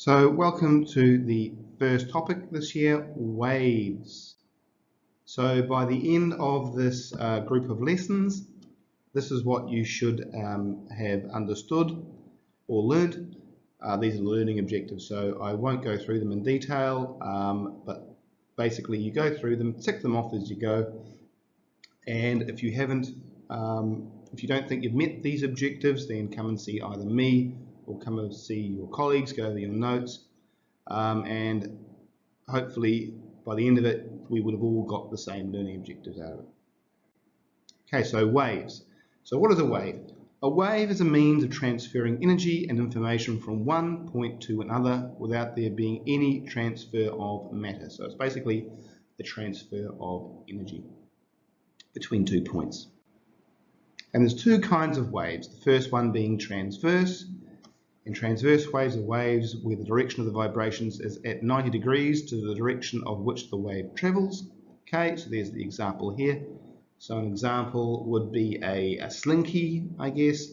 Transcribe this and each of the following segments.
So welcome to the first topic this year, waves. So by the end of this group of lessons, this is what you should have understood or learned. These are learning objectives, so I won't go through them in detail, but basically you go through them, tick them off as you go, and if you haven't, if you don't think you've met these objectives, then come and see either me or come and see your colleagues, go over your notes, and hopefully by the end of it we would have all got the same learning objectives out of it. Okay, so waves. So what is a wave? A wave is a means of transferring energy and information from one point to another without there being any transfer of matter. So it's basically the transfer of energy between 2 points. And there's two kinds of waves. The first one being transverse. And transverse waves are waves where the direction of the vibrations is at 90 degrees to the direction of which the wave travels. Okay, so there's the example here. So an example would be a slinky, I guess.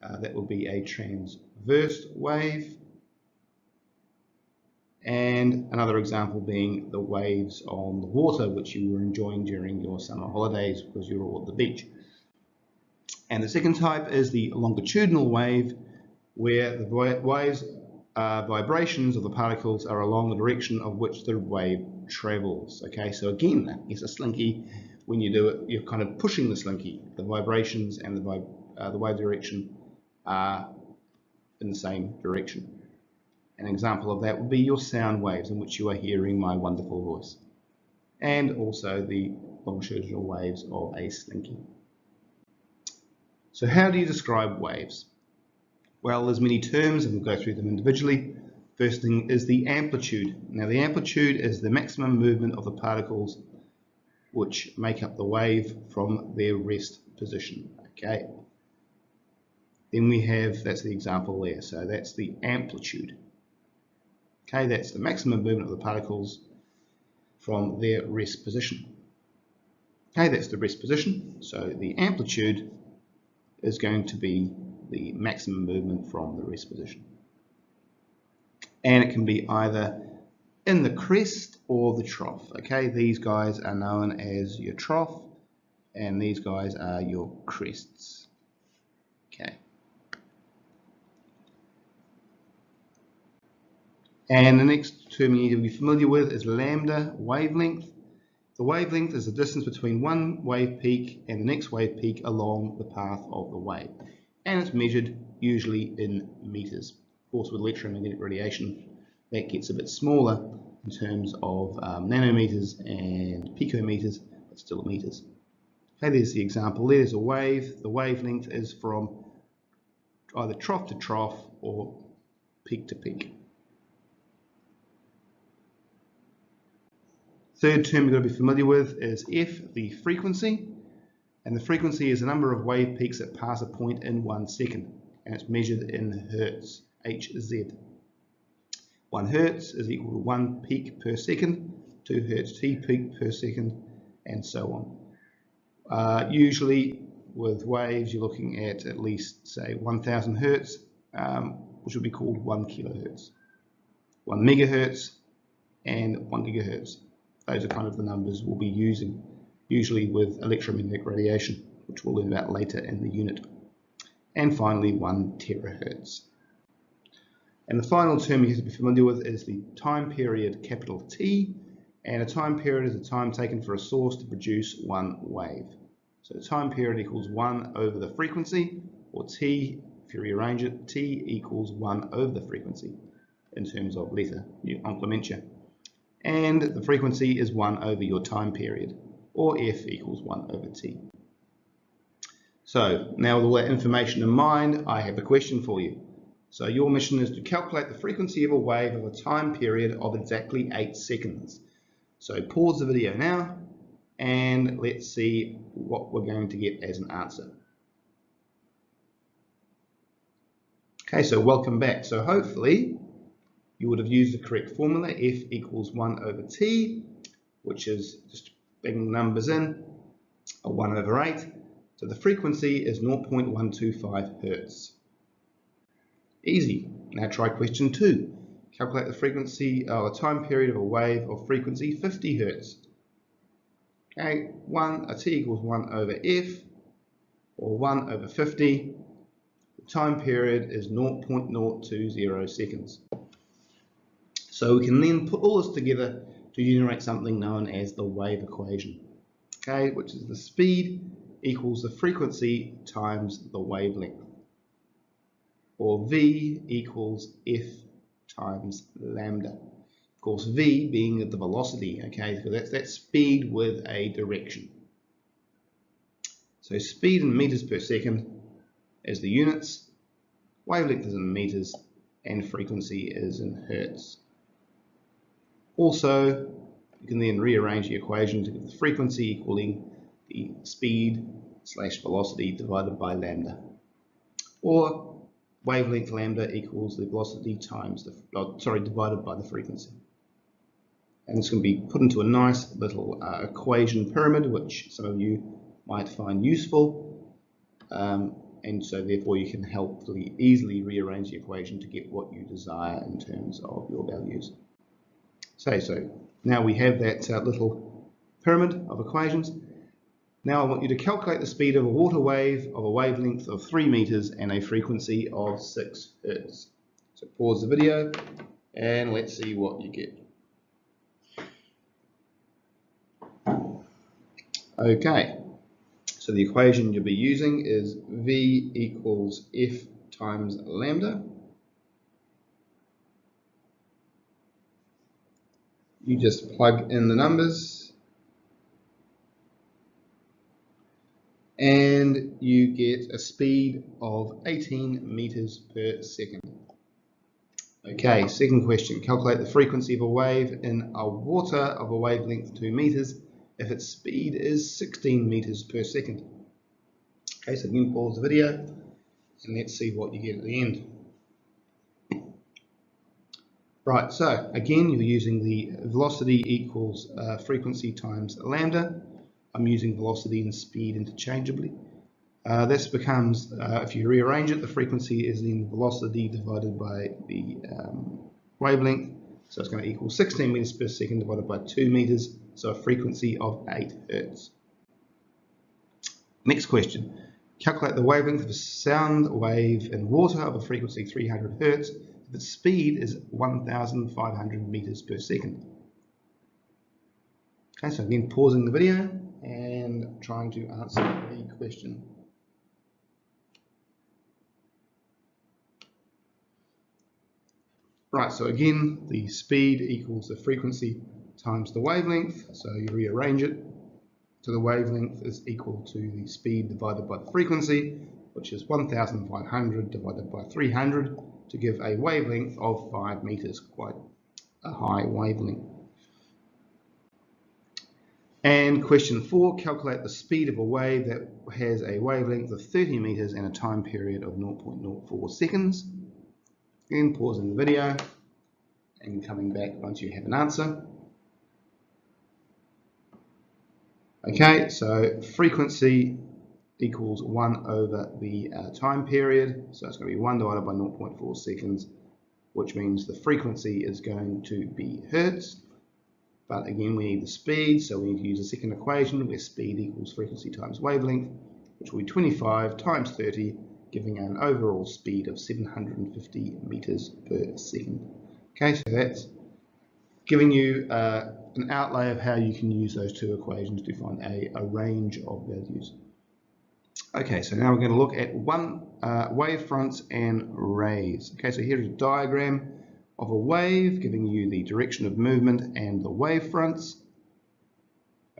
That would be a transverse wave. And another example being the waves on the water, which you were enjoying during your summer holidays because you were all at the beach. And the second type is the longitudinal wave, where the waves vibrations of the particles are along the direction of which the wave travels. Okay, so again, it's a slinky. When you do it, you're kind of pushing the slinky. The vibrations and the wave direction are in the same direction. An example of that would be your sound waves, in which you are hearing my wonderful voice, and also the longitudinal waves of a slinky. So how do you describe waves? Well, there's many terms and we'll go through them individually. First thing is the amplitude. Now the amplitude is the maximum movement of the particles which make up the wave from their rest position. Okay. Then we have, that's the example there, so that's the amplitude. Okay, that's the maximum movement of the particles from their rest position. Okay, that's the rest position. So the amplitude is going to be the maximum movement from the rest position. And it can be either in the crest or the trough. Okay, these guys are known as your trough and these guys are your crests. Okay. And the next term you need to be familiar with is lambda wavelength. The wavelength is the distance between one wave peak and the next wave peak along the path of the wave. And it's measured usually in meters. Of course, with electromagnetic radiation, that gets a bit smaller in terms of nanometers and picometers, but still meters. Okay, there's the example. There's a wave. The wavelength is from either trough to trough or peak to peak. Third term you've got to be familiar with is F, the frequency. And the frequency is the number of wave peaks that pass a point in 1 second. And it's measured in hertz, Hz. 1 hertz is equal to 1 peak per second, 2 hertz t peak per second, and so on. Usually with waves you're looking at least, say, 1000 hertz, which would be called 1 kilohertz. 1 megahertz and 1 gigahertz. Those are kind of the numbers we'll be using, usually with electromagnetic radiation, which we'll learn about later in the unit. And finally, 1 terahertz. And the final term you have to be familiar with is the time period, capital T. And a time period is the time taken for a source to produce one wave. So the time period equals 1 over the frequency, or T, if you rearrange it, T equals 1 over the frequency in terms of letter nomenclature. And the frequency is 1 over your time period, or F equals 1 over T. So now with all that information in mind, I have a question for you. So your mission is to calculate the frequency of a wave of a time period of exactly 8 seconds. So pause the video now and let's see what we're going to get as an answer. Okay, so welcome back. So hopefully you would have used the correct formula, F equals 1 over T, which is just bringing numbers in, 1 over 8. So the frequency is 0.125 hertz. Easy. Now try question 2. calculate the frequency or time period of a wave of frequency 50 Hz. Okay, t equals 1 over f, or 1 over 50. The time period is 0.020 seconds. So we can then put all this together to generate something known as the wave equation, okay, which is the speed equals the frequency times the wavelength, or v equals f times lambda. Of course, v being the velocity, okay, so that's speed with a direction. So speed in meters per second is the units, wavelength is in meters, and frequency is in hertz. Also, you can then rearrange the equation to get the frequency equaling the speed / velocity divided by lambda, or wavelength lambda equals the velocity times divided by the frequency. And this can be put into a nice little equation pyramid, which some of you might find useful, and so therefore you can helpfully easily rearrange the equation to get what you desire in terms of your values. So now we have that little pyramid of equations. Now I want you to calculate the speed of a water wave of a wavelength of 3 meters and a frequency of 6 Hz. So pause the video and let's see what you get. Okay, so the equation you'll be using is V equals F times lambda. You just plug in the numbers and you get a speed of 18 meters per second. Okay, second question. Calculate the frequency of a wave in a water of a wavelength 2 meters if its speed is 16 meters per second. Okay, so again, pause the video and let's see what you get at the end. Right, so again, you're using the velocity equals frequency times lambda. I'm using velocity and speed interchangeably. This becomes, if you rearrange it, the frequency is then velocity divided by the wavelength. So it's going to equal 16 meters per second divided by 2 meters, so a frequency of 8 Hz. Next question. Calculate the wavelength of a sound wave in water of a frequency 300 Hz if its speed is 1,500 meters per second. Okay, so again, pausing the video and trying to answer the question. Right, so again, the speed equals the frequency times the wavelength, so you rearrange it. So the wavelength is equal to the speed divided by the frequency, which is 1,500 divided by 300 to give a wavelength of 5 meters, quite a high wavelength. And question 4, calculate the speed of a wave that has a wavelength of 30 meters and a time period of 0.04 seconds. Again, pausing the video and coming back once you have an answer. Okay, so frequency equals 1 over the time period, so it's going to be 1 divided by 0.4 seconds, which means the frequency is going to be hertz. But again, we need the speed, so we need to use a second equation where speed equals frequency times wavelength, which will be 25 times 30, giving an overall speed of 750 meters per second. Okay, so that's giving you an outlay of how you can use those two equations to find a range of values. Okay, so now we're going to look at wave fronts and rays. Okay, so here's a diagram of a wave giving you the direction of movement and the wave fronts.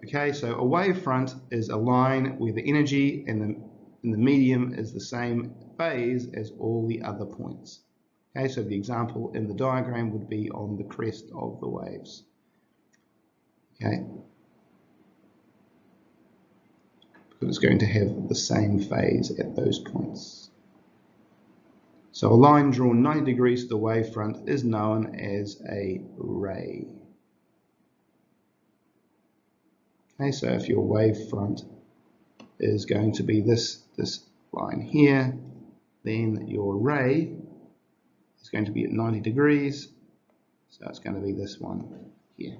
Okay, so a wave front is a line where the energy in the medium is the same phase as all the other points. Okay, so the example in the diagram would be on the crest of the waves. Okay, because it's going to have the same phase at those points. So a line drawn 90 degrees to the wavefront is known as a ray. Okay, so if your wavefront is going to be this line here, then your ray is going to be at 90 degrees, So it's going to be this one here.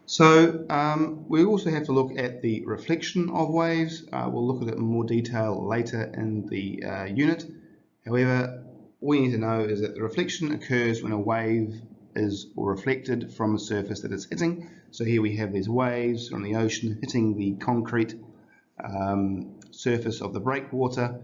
So we also have to look at the reflection of waves. We'll look at it in more detail later in the unit. However, all we need to know is that the reflection occurs when a wave is reflected from a surface that it's hitting. So here we have these waves from the ocean hitting the concrete surface of the breakwater,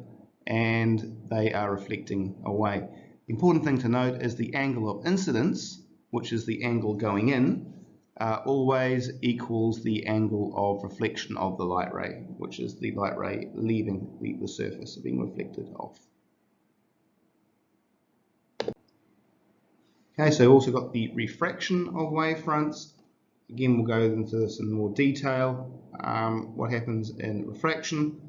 and they are reflecting away. The important thing to note is the angle of incidence, which is the angle going in, always equals the angle of reflection of the light ray, which is the light ray leaving the surface, being reflected off. Okay, so we've also got the refraction of wavefronts. Again, we'll go into this in more detail. What happens in refraction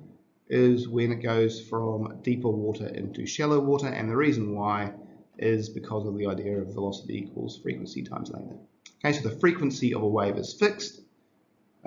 is when it goes from deeper water into shallow water, and the reason why is because of the idea of velocity equals frequency times length. Okay, so the frequency of a wave is fixed.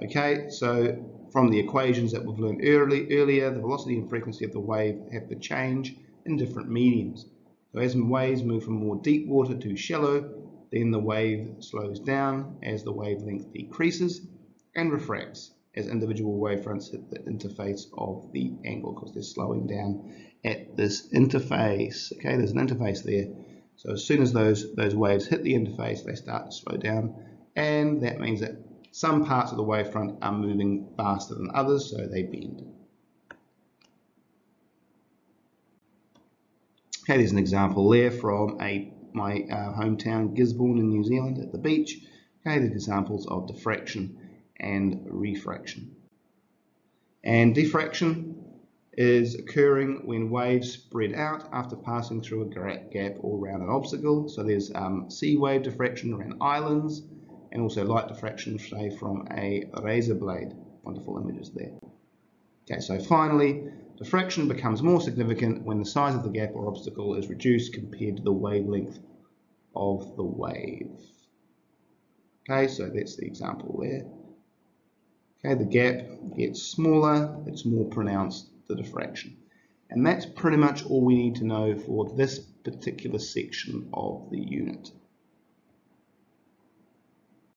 Okay, so from the equations that we've learned earlier, the velocity and frequency of the wave have to change in different mediums. So as waves move from more deep water to shallow, then the wave slows down as the wavelength decreases and refracts as individual wavefronts hit the interface of the angle, because they're slowing down at this interface. Okay, there's an interface there. So as soon as those waves hit the interface, they start to slow down, and that means that some parts of the wavefront are moving faster than others, so they bend. Okay, there's an example there from my hometown Gisborne in New Zealand at the beach. Okay, the examples of diffraction and refraction. And diffraction is occurring when waves spread out after passing through a gap or around an obstacle. So there's sea wave diffraction around islands, and also light diffraction, say, from a razor blade. Wonderful images there. Okay, so finally, diffraction becomes more significant when the size of the gap or obstacle is reduced compared to the wavelength of the wave. Okay, so that's the example there. Okay, the gap gets smaller, it's more pronounced, the diffraction. And that's pretty much all we need to know for this particular section of the unit.